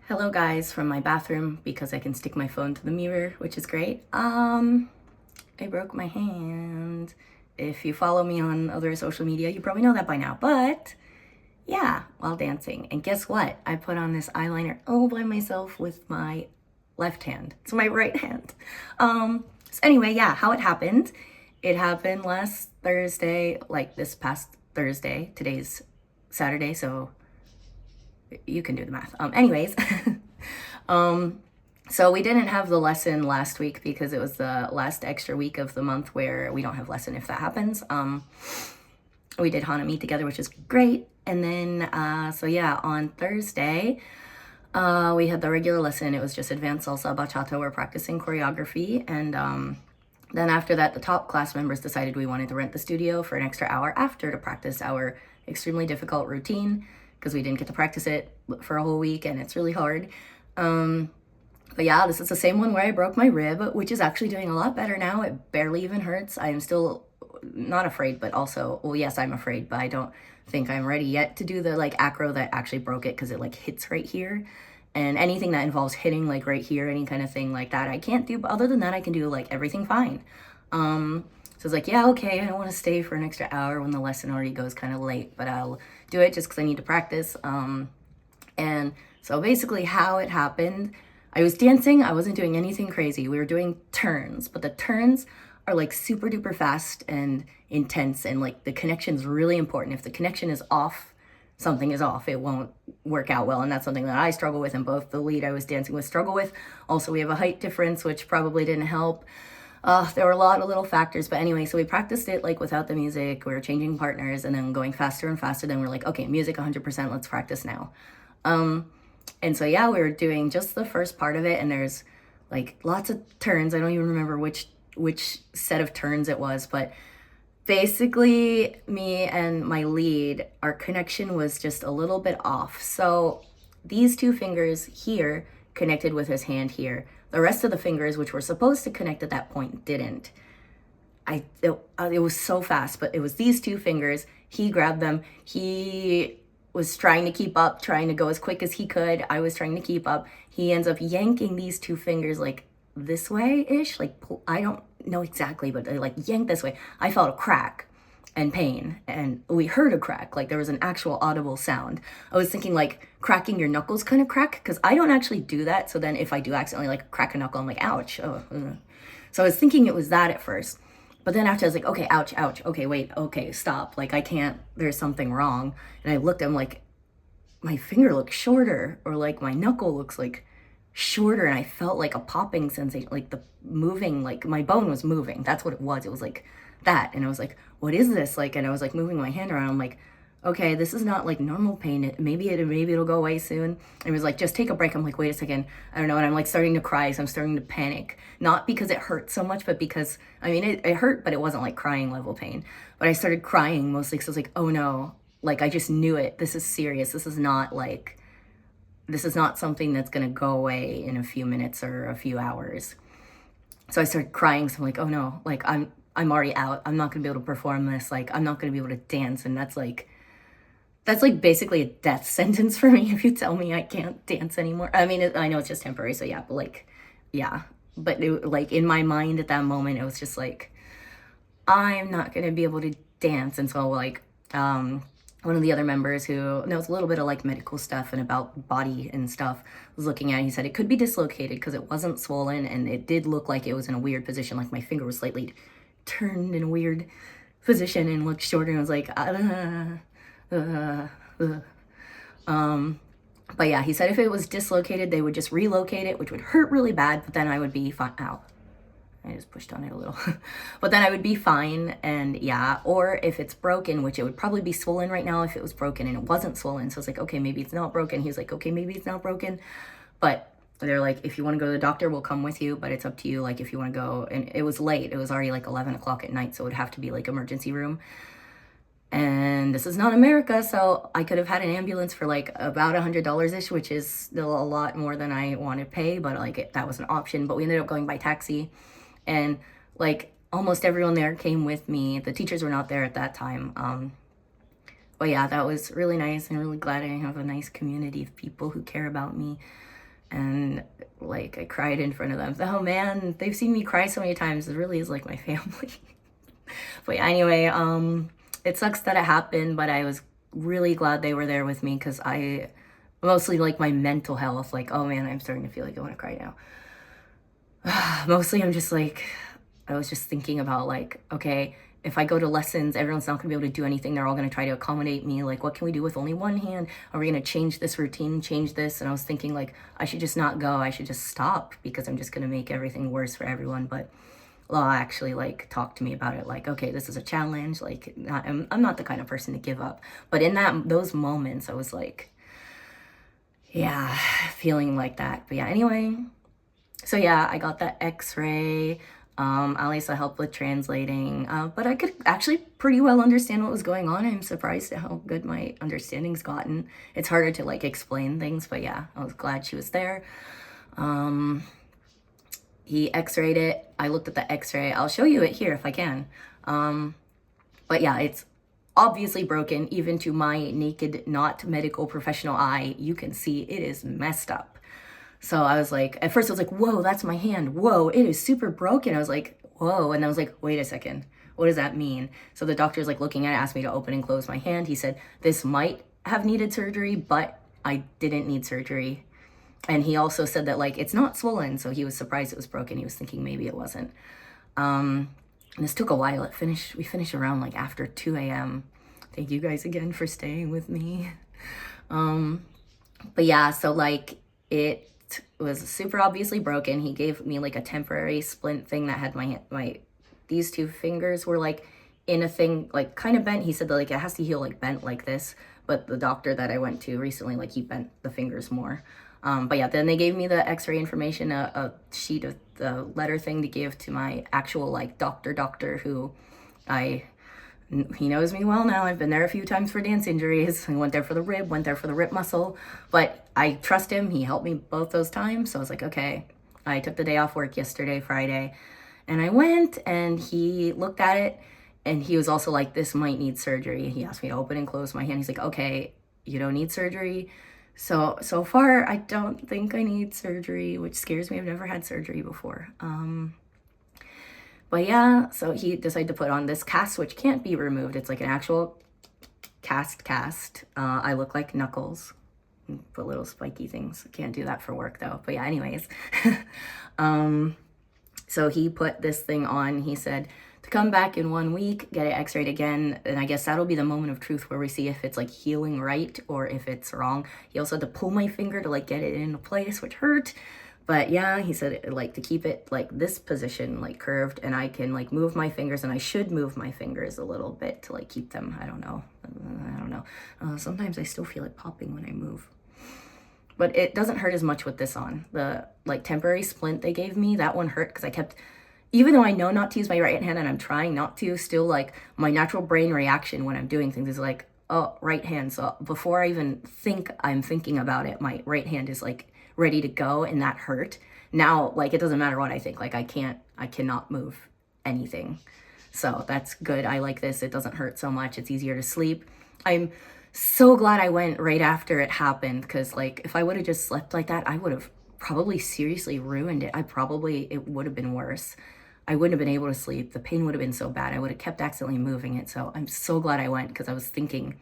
Hello guys from my bathroom because I can stick my phone to the mirror, which is great. I broke my hand. If you follow me on other social media, you probably know that by now. But yeah, while dancing. And guess what? I put on this eyeliner all by myself with my left hand. It's my right hand. So anyway, yeah, how it happened. It happened last Thursday, like this past Thursday. Today's Saturday, so you can do the math. Anyways, so we didn't have the lesson last week because it was the last extra week of the month where we don't have lesson if that happens. We did Hanami together, which is great. And then, so yeah, on Thursday, we had the regular lesson. It was just advanced salsa bachata. We're practicing choreography. And then after that, the top class members decided we wanted to rent the studio for an extra hour after to practice our extremely difficult routine because we didn't get to practice it for a whole week and it's really hard. But yeah, this is the same one where I broke my rib, which is actually doing a lot better now. It barely even hurts. I am still not afraid, but also, well, yes, I'm afraid, but I don't think I'm ready yet to do the like acro that actually broke it because it like hits right here. And anything that involves hitting like right here, any kind of thing like that, I can't do. But other than that, I can do like everything fine. So it's like, yeah, okay, I don't want to stay for an extra hour when the lesson already goes kind of late, but I'll do it just because I need to practice. And so basically how it happened, I was dancing. I wasn't doing anything crazy. We were doing turns, but the turns are like super duper fast and intense. And like the connection's really important. If the connection is off, something is off. It won't work out well. And that's something that I struggle with and both the lead I was dancing with struggle with. Also, we have a height difference, which probably didn't help. There were a lot of little factors, but anyway, so we practiced it like without the music. We were changing partners and then going faster and faster. Then we're like, okay, music 100%, let's practice now. And so yeah, we were doing just the first part of it and there's like lots of turns. I don't even remember which set of turns it was, but basically me and my lead, our connection was just a little bit off. So these two fingers here connected with his hand here. The rest of the fingers, which were supposed to connect at that point, didn't. It was so fast, but it was these two fingers. He grabbed them. He was trying to keep up, trying to go as quick as he could. I was trying to keep up. He ends up yanking these two fingers like this way-ish. Like, I don't know exactly, but they like yanked this way. I felt a crack and pain, and we heard a crack, like there was an actual audible sound. I was thinking like cracking your knuckles kind of crack, because I don't actually do that. So then if I do accidentally like crack a knuckle, I'm like, ouch. Oh, So I was thinking it was that at first. But then after I was like, okay, ouch, ouch. Okay, wait, okay, stop. Like I can't, there's something wrong. And I looked, I'm like, my finger looks shorter, or like my knuckle looks like shorter, and I felt like a popping sensation, like the moving, like my bone was moving. That's what it was. It was like that. And I was like, what is this? Like, and I was like moving my hand around. I'm like, okay, this is not like normal pain. Maybe it'll go away soon. And it was like, just take a break. I'm like, wait a second. I don't know. And I'm like starting to cry. So I'm starting to panic, not because it hurt so much, but because, I mean, it hurt, but it wasn't like crying level pain. But I started crying mostly because I was like, oh no, like I just knew it. This is serious. This is not something that's going to go away in a few minutes or a few hours. So I started crying. So I'm like, oh no, like I'm already out. I'm not going to be able to perform this. Like, I'm not going to be able to dance. And that's like basically a death sentence for me if you tell me I can't dance anymore. I mean, I know it's just temporary. So yeah, but like, yeah. But like in my mind at that moment, it was just like, I'm not going to be able to dance. And so like, one of the other members who knows a little bit of like medical stuff and about body and stuff was looking at it. He said it could be dislocated because it wasn't swollen and it did look like it was in a weird position. Like my finger was slightly turned in a weird position and looked shorter. And I was like, but yeah, he said if it was dislocated, they would just relocate it, which would hurt really bad, but then I would be fine. Ow. I just pushed on it a little. But then I would be fine, and yeah. Or if it's broken, which it would probably be swollen right now if it was broken, and it wasn't swollen. So it's like, okay, maybe it's not broken. He was like, okay, maybe it's not broken. But they're like, if you want to go to the doctor, we'll come with you, but it's up to you, like, if you want to go. And it was late. It was already like 11 o'clock at night, so it would have to be like emergency room. And this is not America, so I could have had an ambulance for like about $100-ish, which is still a lot more than I want to pay, but like that was an option. But we ended up going by taxi. And like almost everyone there came with me. The teachers were not there at that time. But yeah, that was really nice and really glad I have a nice community of people who care about me. And like I cried in front of them. Oh man, they've seen me cry so many times. It really is like my family. But anyway, it sucks that it happened, but I was really glad they were there with me because I mostly like my mental health. Like, oh man, I'm starting to feel like I want to cry now. Mostly I'm just like, I was just thinking about like, okay, if I go to lessons, everyone's not gonna be able to do anything. They're all gonna try to accommodate me. Like, what can we do with only one hand? Are we gonna change this routine, change this? And I was thinking like, I should just not go. I should just stop because I'm just gonna make everything worse for everyone. But Law actually like talked to me about it. Like, okay, this is a challenge. Like, I'm not the kind of person to give up. But in those moments, I was like, yeah, feeling like that. But yeah, anyway. So yeah, I got that X-ray. Alisa helped with translating, but I could actually pretty well understand what was going on. I'm surprised at how good my understanding's gotten. It's harder to like explain things, but yeah, I was glad she was there. He X-rayed it. I looked at the X-ray. I'll show you it here if I can. But yeah, it's obviously broken. Even to my naked, not medical professional eye, you can see it is messed up. So I was like, at first I was like, whoa, that's my hand. Whoa, it is super broken. I was like, whoa. And I was like, wait a second. What does that mean? So the doctor's like looking at it, asked me to open and close my hand. He said, this might have needed surgery, but I didn't need surgery. And he also said that like, it's not swollen. So he was surprised it was broken. He was thinking maybe it wasn't. And this took a while. We finished around like after 2 a.m. Thank you guys again for staying with me. But yeah, so like it was super obviously broken. He gave me like a temporary splint thing that had these two fingers were like in a thing like kind of bent. He said that like it has to heal like bent like this, but the doctor that I went to recently, like he bent the fingers more. But yeah, then they gave me the X-ray information, a sheet of the letter thing to give to my actual like doctor who he knows me well now. I've been there a few times for dance injuries. I went there for the rib, went there for the rib muscle, but I trust him. He helped me both those times. So I was like, okay. I took the day off work yesterday, Friday, and I went and he looked at it and he was also like, this might need surgery. He asked me to open and close my hand. He's like, okay, you don't need surgery. So far, I don't think I need surgery, which scares me. I've never had surgery before. But yeah, so he decided to put on this cast, which can't be removed. It's like an actual cast. I look like Knuckles. Put little spiky things. Can't do that for work though. But yeah, anyways. So he put this thing on. He said to come back in 1 week, get it x-rayed again. And I guess that'll be the moment of truth where we see if it's like healing right or if it's wrong. He also had to pull my finger to like get it into place, which hurt. But yeah, he said like to keep it like this position, like curved, and I can like move my fingers, and I should move my fingers a little bit to like keep them. I don't know. Sometimes I still feel it popping when I move. But it doesn't hurt as much with this on. The like temporary splint they gave me, that one hurt because I kept, even though I know not to use my right hand and I'm trying not to, still like my natural brain reaction when I'm doing things is like, oh, right hand. So before I even think I'm thinking about it, my right hand is like ready to go, and that hurt. Now, like, it doesn't matter what I think. Like, I cannot move anything. So that's good. I like this. It doesn't hurt so much. It's easier to sleep. I'm so glad I went right after it happened, because like if I would have just slept like that, I would have probably seriously ruined it. It would have been worse. I wouldn't have been able to sleep. The pain would have been so bad. I would have kept accidentally moving it. So I'm so glad I went, because I was thinking,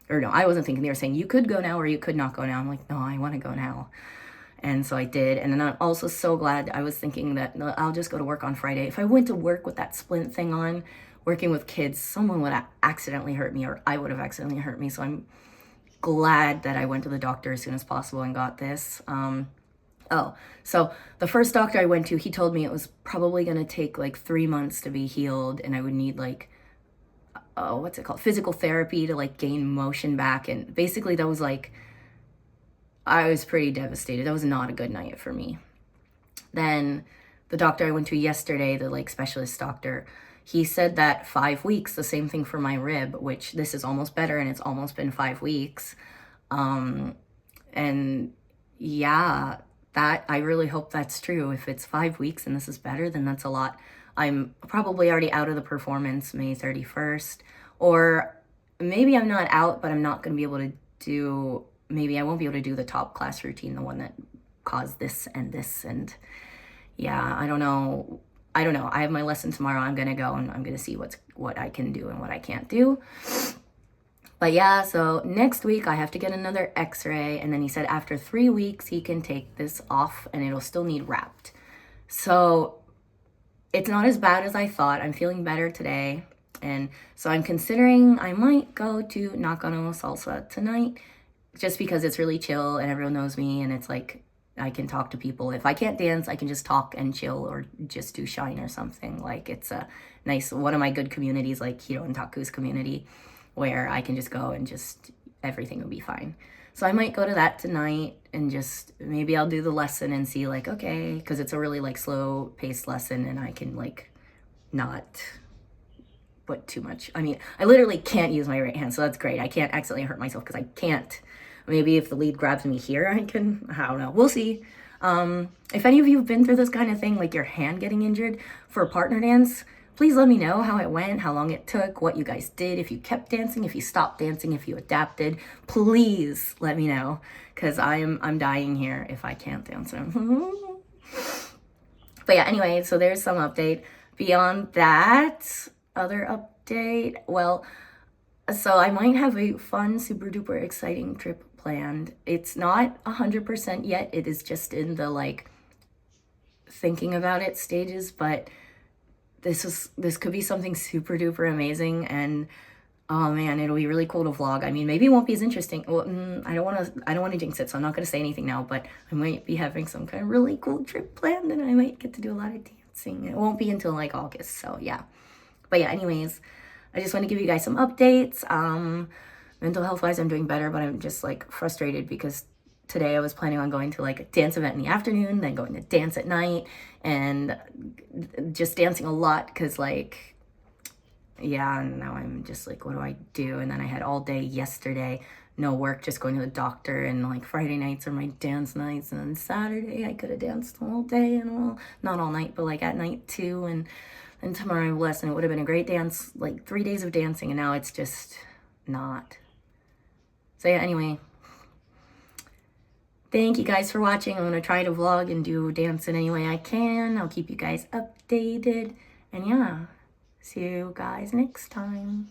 or no, I wasn't thinking. They were saying you could go now or you could not go now. I'm like, no, I want to go now. And so I did. And then I'm also so glad. I was thinking that no, I'll just go to work on Friday. If I went to work with that splint thing on, working with kids, someone would have accidentally hurt me, or I would have accidentally hurt me. So I'm glad that I went to the doctor as soon as possible and got this. So the first doctor I went to, he told me it was probably going to take like 3 months to be healed, and I would need like, what's it called? Physical therapy to like gain motion back. And basically that was like, I was pretty devastated. That was not a good night for me. Then the doctor I went to yesterday, the like specialist doctor, he said that 5 weeks, the same thing for my rib, which this is almost better, and it's almost been 5 weeks. And yeah, that I really hope that's true. If it's 5 weeks and this is better, then that's a lot. I'm probably already out of the performance May 31st, or maybe I'm not out, but I'm not going to be able to do, maybe I won't be able to do the top class routine, the one that cause this and this. And yeah, I don't know. I have my lesson tomorrow. I'm going to go and I'm going to see what I can do and what I can't do. But yeah, so next week I have to get another x-ray, and then he said after 3 weeks he can take this off and it'll still need wrapped. So it's not as bad as I thought. I'm feeling better today. And so I'm considering I might go to Nakano Salsa tonight, just because it's really chill and everyone knows me, and it's like I can talk to people. If I can't dance, I can just talk and chill or just do shine or something. Like, it's a nice, one of my good communities, like Hiro and Taku's community, where I can just go and just everything will be fine. So I might go to that tonight and just maybe I'll do the lesson and see, like, okay, because it's a really like slow paced lesson and I can like not put too much. I mean, I literally can't use my right hand, so that's great. I can't accidentally hurt myself because I can't. Maybe if the lead grabs me here, I don't know. We'll see. If any of you have been through this kind of thing, like your hand getting injured for a partner dance, please let me know how it went, how long it took, what you guys did, if you kept dancing, if you stopped dancing, if you adapted. Please let me know, because I'm dying here if I can't dance. But yeah, anyway, so there's some update. Beyond that, other update, well, so I might have a fun, super duper exciting trip planned. It's not 100% yet. It is just in the like thinking about it stages, but this could be something super duper amazing, and oh man, it'll be really cool to vlog. I mean, maybe it won't be as interesting. Well, I don't want to jinx it, so I'm not going to say anything now, but I might be having some kind of really cool trip planned and I might get to do a lot of dancing. It won't be until like August, so yeah. But yeah, anyways, I just want to give you guys some updates. Mental health wise, I'm doing better, but I'm just like frustrated because today I was planning on going to like a dance event in the afternoon, then going to dance at night, and just dancing a lot because like, yeah, and now I'm just like, what do I do? And then I had all day yesterday, no work, just going to the doctor, and like Friday nights are my dance nights, and then Saturday I could have danced all day and all, not all night, but like at night too, and tomorrow I have a lesson. It would have been a great dance, like 3 days of dancing, and now it's just not. So yeah, anyway, thank you guys for watching. I'm going to try to vlog and do dance in any way I can. I'll keep you guys updated. And yeah, see you guys next time.